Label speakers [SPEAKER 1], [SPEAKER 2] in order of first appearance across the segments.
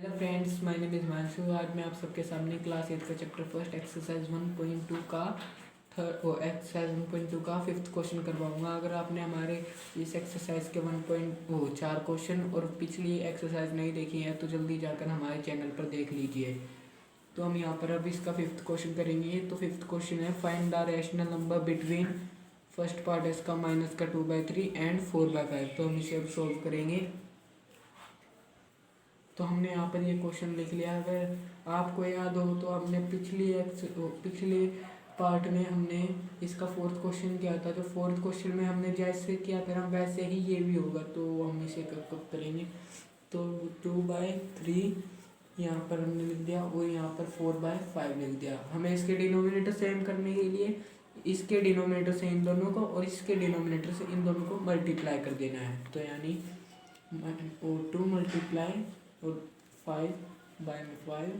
[SPEAKER 1] Hello friends, my name is Mansu. आज मैं आप सबके सामने क्लास 8 का चैप्टर फर्स्ट एक्सरसाइज 1.2 का एक्सरसाइज 1.2 का फिफ्थ क्वेश्चन करवाऊंगा। अगर आपने हमारे इस एक्सरसाइज के 4 क्वेश्चन और पिछली एक्सरसाइज नहीं देखी है तो जल्दी जाकर हमारे चैनल पर देख लीजिए। तो हम यहाँ पर अब इसका फिफ्थ क्वेश्चन करेंगे। तो फिफ्थ क्वेश्चन है find the rational number between, first part है इसका माइनस का 2/3 एंड 4/5। तो हम इसे अब सोल्व करेंगे। तो हमने यहाँ पर ये क्वेश्चन लिख लिया। अगर आपको याद हो तो हमने पिछले पार्ट में हमने इसका फोर्थ क्वेश्चन किया था। तो फोर्थ क्वेश्चन में हमने जैसे किया था वैसे ही ये भी होगा। तो हम इसे कब करेंगे। तो 2/3 यहाँ पर हमने लिख दिया और यहाँ पर 4/5 लिख दिया। हमें इसके डिनोमिनेटर सेम करने के लिए इसके डिनोमिनेटर से इन दोनों को और इसके डिनोमिनेटर से इन दोनों को मल्टीप्लाई कर देना है। तो यानी 2 मल्टीप्लाई और 5/5,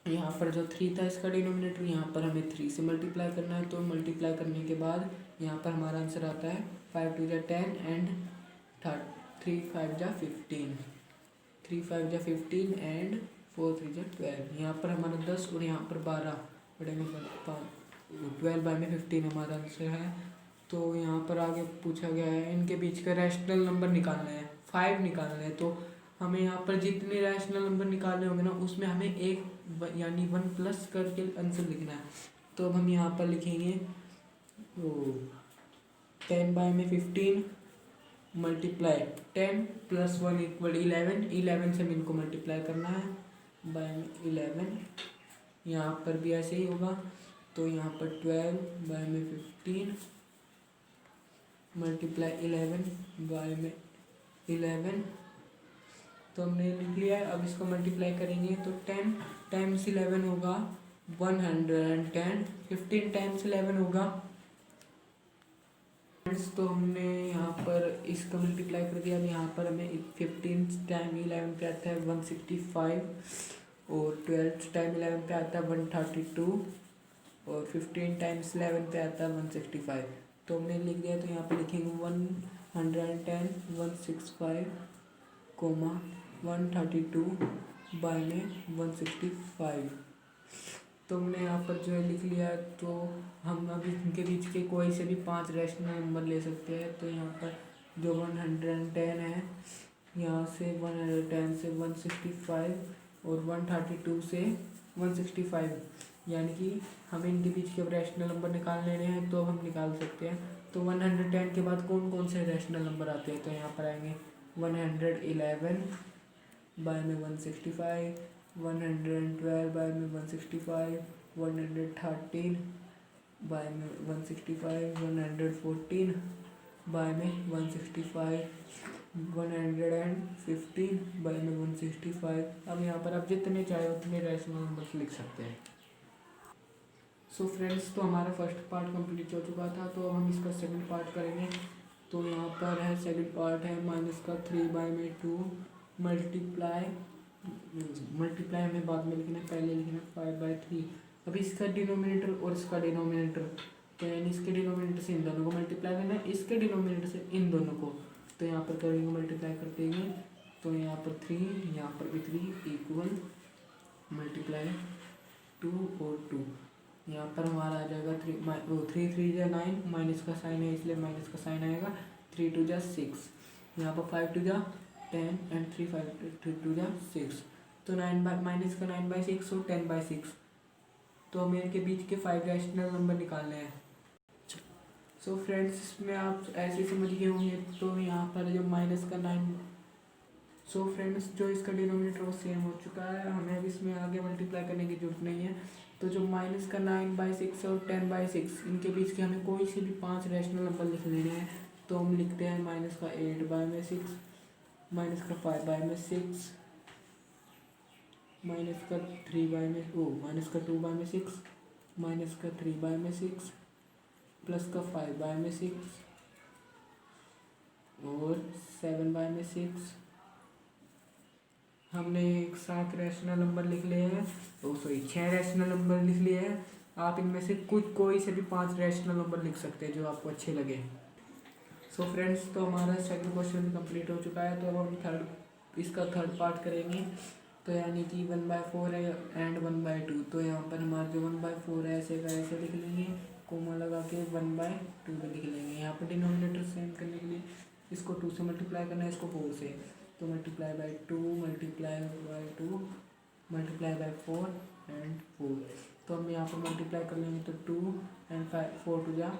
[SPEAKER 1] यहाँ पर जो 3 था इसका डिनोमिनेटर, यहाँ पर हमें 3 से मल्टीप्लाई करना है। तो मल्टीप्लाई करने के बाद यहाँ पर हमारा आंसर आता है 5 2 10 एंड 3 5 15, 3 5 15 एंड 4 3 12। यहाँ पर हमारा 10 और यहाँ पर 12 बढ़ेंगे 12/15 हमारा आंसर है। तो यहाँ पर आगे पूछा गया है इनके बीच का रैशनल नंबर निकालना है, 5 निकालना है। तो हमें यहाँ पर जितने रैशनल नंबर निकालने होंगे ना उसमें हमें एक यानी 1 प्लस करके आंसर लिखना है। तो अब हम यहाँ पर लिखेंगे 10/15 मल्टीप्लाई 10 + 1 = 11, 11 से इनको मल्टीप्लाई करना है बाय 11। यहाँ पर भी ऐसे ही होगा। तो यहाँ पर 12/15 मल्टीप्लाई 11/11। तो हमने लिख लिया है। अब इसको मल्टीप्लाई करेंगे तो 10 टाइम्स 11 होगा 110, 15 टाइम्स 11 होगा। तो हमने यहाँ पर इसका मल्टीप्लाई कर दिया। यहाँ पर हमें 15 टाइम 11 पे आता है 165 और 12 टाइम 11 पे आता है 132 और 15 टाइम्स 11 पे आता है 165। तो हमने लिख दिया। तो यहाँ पे लिखेंगे 110 165 132 बाय में 165। तो हमने यहाँ पर जो है लिख लिया। तो हम अब इनके बीच के कोई से भी 5 रैशनल नंबर ले सकते हैं। तो यहाँ पर जो 110 है, यहाँ से 110 से 165 और 132 से 165, यानी कि हमें इनके बीच के रैशनल नंबर निकाल लेने हैं। तो हम निकाल सकते हैं। तो 110 के बाद कौन कौन से रैशनल नंबर आते हैं। तो यहाँ पर आएंगे 111 बाय में 165, 112 बाय में 165, 113 बाय में 165, 114 बाय में 165, 115 बाय में 165। अब यहाँ पर आप जितने चाहे उतने रैशनल नंबर लिख सकते हैं। सो फ्रेंड्स, तो हमारा फर्स्ट पार्ट कंप्लीट हो चुका था। तो हम इसका सेकंड पार्ट करेंगे। तो यहाँ पर है सेकंड पार्ट है -3/2 मल्टीप्लाई हमें बाद में लिखना है, पहले लिखना है 5/3। अब इसका डिनोमिनेटर और इसका डिनोमिनेटर, तो यानी इसके डिनोमिनेटर से इन दोनों को मल्टीप्लाई करना है, इसके डिनोमिनेटर से इन दोनों को। तो यहाँ पर करेंगे मल्टीप्लाई कर देंगे। तो यहाँ पर 3, यहाँ पर भी 3 इक्वल मल्टीप्लाई 2 और 2। यहाँ पर हमारा आ जाएगा 3 3 जा 9, माइनस का साइन है इसलिए माइनस का साइन आएगा। 3 2 जा 6, यहाँ पर 5 2 जा 10 एंड 3 2 जा 6। तो माइनस का 9/6 और 10/6। तो हमें इनके बीच के 5 रैशनल नंबर निकालने हैं। सो फ्रेंड्स, इसमें आप ऐसे समझ गए होंगे। तो यहाँ पर जो माइनस का 9, सो फ्रेंड्स जो इसका डिनोमिनेटर वो सेम हो चुका है। हमें अब इसमें आगे मल्टीप्लाई करने की जरूरत नहीं है। तो जो माइनस का 9/6 और 10/6 इनके बीच के हमें कोई से भी 5 रैशनल नंबर लिख लेने हैं। तो हम लिखते हैं माइनस का 8/6, माइनस का 5/6, माइनस का 2/6, माइनस का 3/6, प्लस का 5/6 और 7/6। हमने एक 7 रैशनल नंबर लिख लिए हैं। 6 रैशनल नंबर लिख लिए हैं। आप इनमें से कोई से भी 5 रैशनल नंबर लिख सकते हैं जो आपको अच्छे लगे। सो फ्रेंड्स, तो हमारा सेकंड क्वेश्चन कंप्लीट हो चुका है। तो अब हम थर्ड इसका थर्ड पार्ट करेंगे। तो यानी कि 1/4 है एंड 1/2। तो यहाँ पर हमारा जो 1/4 है ऐसे का ऐसे लिख लेंगे, कोमा लगा के 1/2 पे लिख लेंगे। यहाँ पर डिनोमिनेटर सेम करने के लिए इसको 2 से मल्टीप्लाई करना है, इसको 4 से। तो multiply by 2 multiply by 2 multiply by 4 and 4। तो हम यहाँ पर मल्टीप्लाई कर लेंगे तो 2 एंड 4 टू जा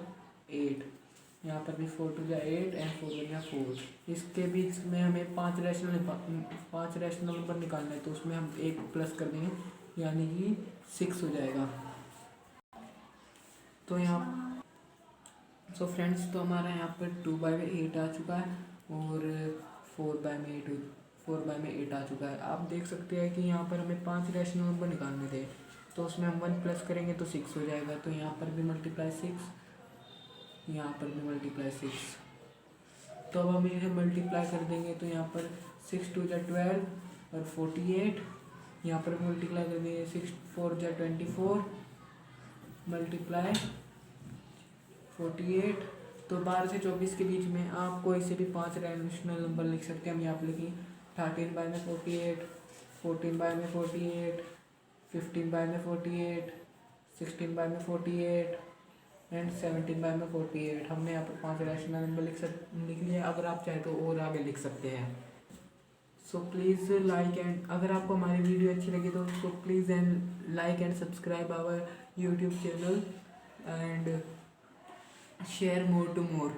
[SPEAKER 1] 8। यहाँ पर भी 4 टू जा 8 एंड 4 टू जा 4। इसके बीच में हमें 5 रैशनल नंबर निकालना है, तो उसमें हम एक प्लस कर देंगे यानी कि 6 हो जाएगा। तो यहाँ सो फ्रेंड्स, तो हमारा यहाँ पर 2/8 आ चुका है और 4/8 आ चुका है। आप देख सकते हैं कि यहाँ पर हमें 5 रैशनल नंबर निकालने थे, तो उसमें हम 1 प्लस करेंगे तो 6 हो जाएगा। तो यहाँ पर भी मल्टीप्लाई 6, यहाँ पर भी मल्टीप्लाई 6। तो अब हम इसे मल्टीप्लाई कर देंगे, तो यहाँ पर 6 2 जा 12 और 48। यहाँ पर मल्टीप्लाई कर देंगे 6 4 जा 24 मल्टीप्लाई 48। तो 12 से 24 के बीच में आप कोई से भी 5 रैशनल नंबर लिख सकते हैं। हम यहाँ पर लिखेंगे 13/48, 14/48, 15/48, 16/48 एंड 17/48। हमने यहाँ पर 5 रैशनल नंबर लिख लिए। अगर आप चाहें तो और आगे लिख सकते हैं। सो प्लीज़ लाइक एंड, अगर आपको हमारी वीडियो अच्छी लगी तो please and like and subscribe our YouTube channel and share more to more।